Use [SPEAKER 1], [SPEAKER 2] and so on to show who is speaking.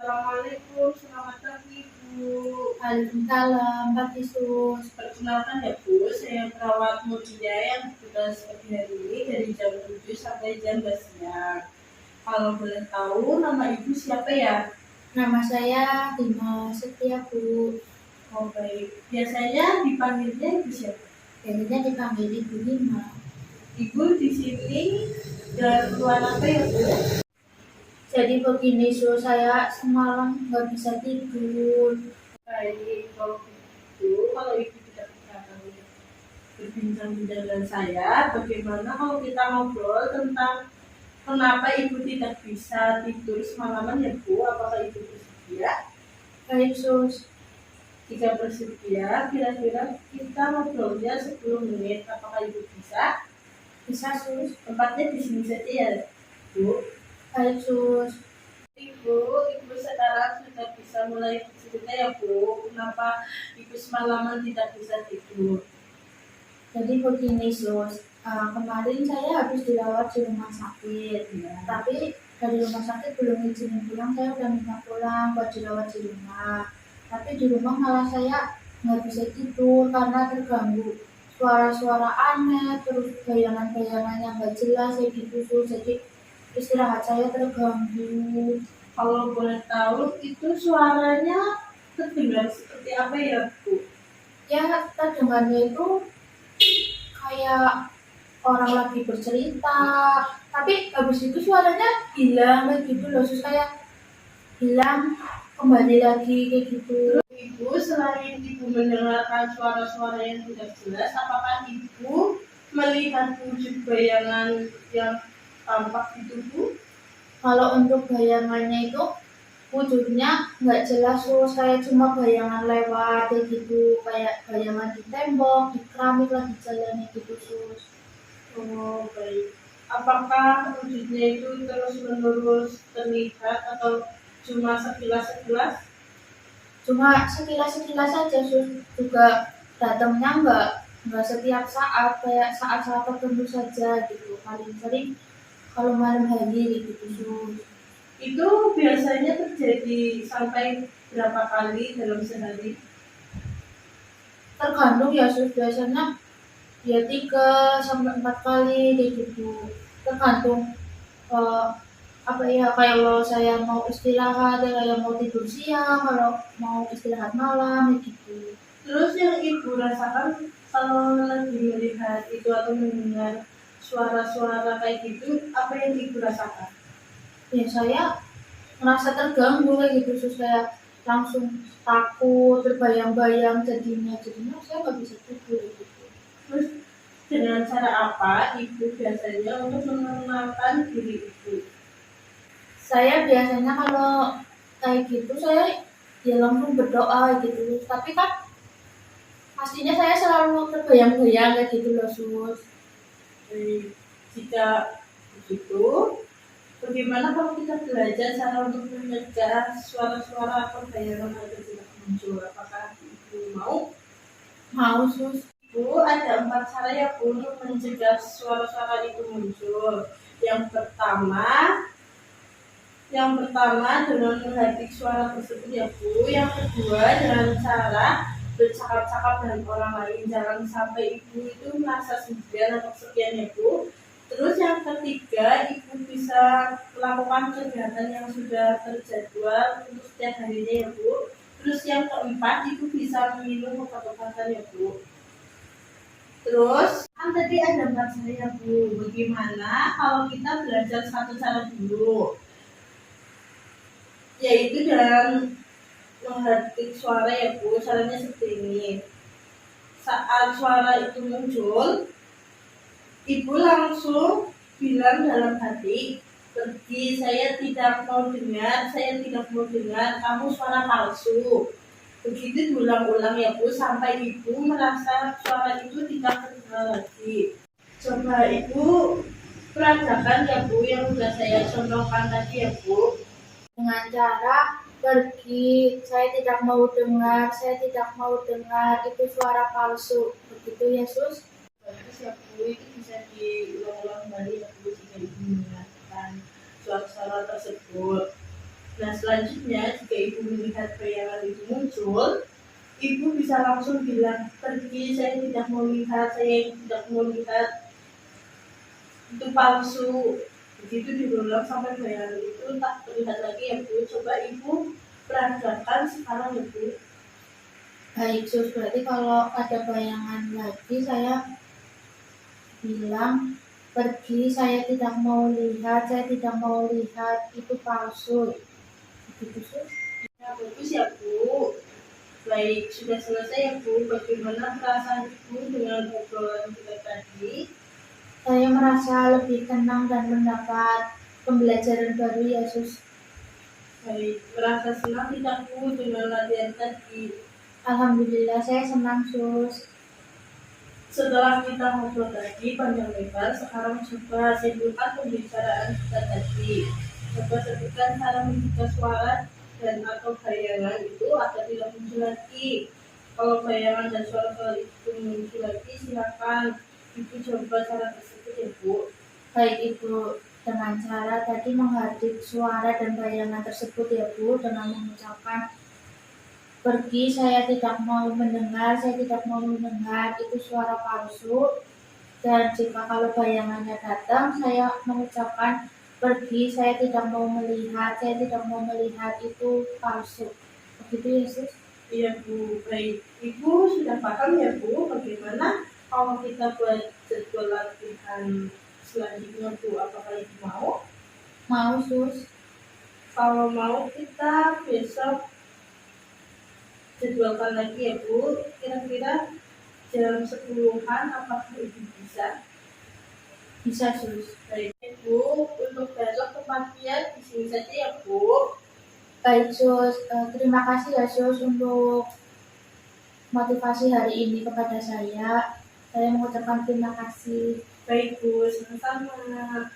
[SPEAKER 1] Assalamualaikum, selamat pagi Bu.
[SPEAKER 2] Waalaikumsalam, Mbak Yesus.
[SPEAKER 1] Perkenalkan ya Bu, saya perawat Mutia yang bertugas pagi hari ini dari jam 7 sampai jam 12 siang. Kalau boleh tahu nama Ibu siapa ya?
[SPEAKER 2] Nama saya Bima Setia, Bu.
[SPEAKER 1] Oh baik, biasanya dipanggilnya Ibu siapa?
[SPEAKER 2] Biasanya dipanggil Ibu Bima.
[SPEAKER 1] Ibu di sini keluar apa ya Bu?
[SPEAKER 2] Jadi begini, saya semalam nggak bisa tidur.
[SPEAKER 1] Baik, kalau Ibu tidak akan berbincang-bincang dengan saya, bagaimana kalau kita ngobrol tentang kenapa Ibu tidak bisa tidur semalaman ya Bu? Apakah Ibu bersedia?
[SPEAKER 2] Baik, Sus.
[SPEAKER 1] Jika bersedia, kira-kira kita ngobrolnya 10 menit. Apakah Ibu bisa?
[SPEAKER 2] Bisa, Sus.
[SPEAKER 1] Tempatnya di sini saja ya Bu.
[SPEAKER 2] Baik, Sus.
[SPEAKER 1] Ibu sekarang sudah bisa mulai cerita ya Bu. Kenapa Ibu semalaman tidak bisa tidur?
[SPEAKER 2] Jadi begini, Sus. Kemarin saya habis dirawat di rumah sakit.
[SPEAKER 1] Ya.
[SPEAKER 2] Tapi dari rumah sakit belum izinin pulang, saya udah minta pulang buat dirawat di rumah. Tapi di rumah malah saya nggak bisa tidur karena terganggu suara-suara aneh, terus bayangan-bayangan yang nggak jelas kayak gitu, Sus. Jadi istirahat saya terganggu.
[SPEAKER 1] Kalau boleh tahu itu suaranya terdengar seperti apa ya Bu?
[SPEAKER 2] Ya, terdengarnya itu kayak orang lagi bercerita, tapi habis itu suaranya hilang kayak gitu loh, Sus. Kayak hilang kembali lagi kayak gitu.
[SPEAKER 1] Ibu selain Ibu mendengarkan suara-suara yang tidak jelas, apakah Ibu melihat wujud bayangan yang tampak itu Bu?
[SPEAKER 2] Kalau untuk bayangannya itu wujudnya nggak jelas, Sus. Kayak cuma bayangan lewat kayak gitu, kayak bayangan di tembok, di keramik lagi jalan gitu, Sus.
[SPEAKER 1] Oh baik. Apakah wujudnya itu terus-menerus terlihat atau cuma sekilas-sekilas?
[SPEAKER 2] Cuma sekilas-sekilas aja, Sus. Juga datangnya nggak setiap saat, kayak saat-saat tertentu saja gitu. Paling sering kalau malam hari gitu, Sus.
[SPEAKER 1] Itu biasanya terjadi sampai berapa kali dalam sehari?
[SPEAKER 2] Tergantung ya, Sus. Biasanya ya 3 sampai 4 kali kayak gitu. Tergantung apa ya, kalau saya mau istirahat, kayak mau tidur siang, kalau mau istirahat malam gitu.
[SPEAKER 1] Terus yang Ibu rasakan kalau lagi melihat itu atau mendengar suara-suara kayak gitu, apa yang Ibu rasakan?
[SPEAKER 2] Ya saya merasa terganggu kayak gitu, Sus. Saya langsung takut, terbayang-bayang jadinya saya nggak bisa tidur gitu.
[SPEAKER 1] Terus dengan cara apa Ibu biasanya untuk menenangkan diri Ibu?
[SPEAKER 2] Saya biasanya kalau kayak gitu saya ya langsung berdoa gitu, tapi kan pastinya saya selalu terbayang-bayang kayak gitu loh, Sus.
[SPEAKER 1] Jika begitu, bagaimana kalau kita belajar cara untuk mencegah suara-suara atau bayangan agar tidak muncul? Apakah Ibu mau?
[SPEAKER 2] Mau, Sus.
[SPEAKER 1] Bu, ada 4 cara ya Bu untuk mencegah suara-suara itu muncul. Yang pertama dengan menghargai suara tersebut ya Bu. Yang kedua dengan cara bercakap-cakap dengan orang lain, jangan sampai Ibu itu merasa sendirian atau kesepian ya Bu. Terus yang ketiga, Ibu bisa melakukan kegiatan yang sudah terjadwal untuk setiap harinya ya Bu. Terus yang keempat, Ibu bisa minum obat-obatan ya Bu. Terus kan tadi ada 4 cara ya Bu. Bagaimana kalau kita belajar satu cara dulu? Yaitu dengan menghargai suara ya Bu. Caranya seperti ini. Saat suara itu muncul, Ibu langsung bilang dalam hati, pergi, saya tidak mau dengar, kamu suara palsu. Begitu diulang-ulang ya Bu, sampai Ibu merasa suara itu tidak terdengar lagi. Coba Ibu peragakan ya Bu, yang sudah saya contohkan tadi ya Bu.
[SPEAKER 2] Dengan cara pergi, saya tidak mau dengar, itu suara palsu. Begitu ya, Sus.
[SPEAKER 1] Bagus ya Bu, itu bisa diulang-ulang kembali ya Bu jika Ibu mendengarkan suara-suara tersebut. Nah, selanjutnya jika ibu melihat bayangan itu muncul, ibu bisa langsung bilang, pergi, saya tidak mau lihat, saya tidak mau lihat, itu palsu. Begitu diulang sampai bayangan itu tak terlihat lagi ya Bu. Coba ibu peragakan sekarang ya Bu.
[SPEAKER 2] Baik Sus, berarti kalau ada bayangan lagi saya bilang pergi, saya tidak mau lihat, saya tidak mau lihat, itu palsu. Begitu Sus.
[SPEAKER 1] Ya, bagus ya Bu. Baik, sudah selesai ya Bu. Bagaimana perasaan ibu dengan obrolan kita tadi?
[SPEAKER 2] Saya merasa lebih tenang dan mendapat pembelajaran baru ya Sus.
[SPEAKER 1] Baik, merasa senang tidak Bu dengan latihan tadi?
[SPEAKER 2] Alhamdulillah saya senang Sus.
[SPEAKER 1] Setelah kita ngobrol tadi panjang lebar, sekarang coba simpulkan pembicaraan kita tadi. Coba sebutkan cara mencegah suara dan atau bayangan itu agar tidak muncul lagi. Kalau bayangan dan suara-suara itu muncul lagi, silakan ibu coba cara tersebut ya Bu.
[SPEAKER 2] Baik Ibu, dengan cara tadi menghadik suara dan bayangan tersebut ya Bu, dengan mengucapkan pergi, saya tidak mau mendengar, saya tidak mau mendengar, itu suara palsu. Dan jika kalau bayangannya datang, saya mengucapkan pergi, saya tidak mau melihat, saya tidak mau melihat, itu palsu. Begitu ya Sus?
[SPEAKER 1] Iya Bu, baik. Ibu sudah paham ya Bu bagaimana kalau kita buat jadwal latihan selanjutnya Bu, apakah ibu mau?
[SPEAKER 2] Mau Sus?
[SPEAKER 1] Kalau mau kita besok jadwalkan lagi ya Bu, kira-kira jam 10-an apakah ibu bisa?
[SPEAKER 2] Bisa Sus.
[SPEAKER 1] Baik Bu, untuk besok tempatnya di sini saja ya Bu.
[SPEAKER 2] Baik Sus, terima kasih ya Sus untuk motivasi hari ini kepada saya. Saya mengucapkan terima kasih.
[SPEAKER 1] Baik Bu, sama-sama.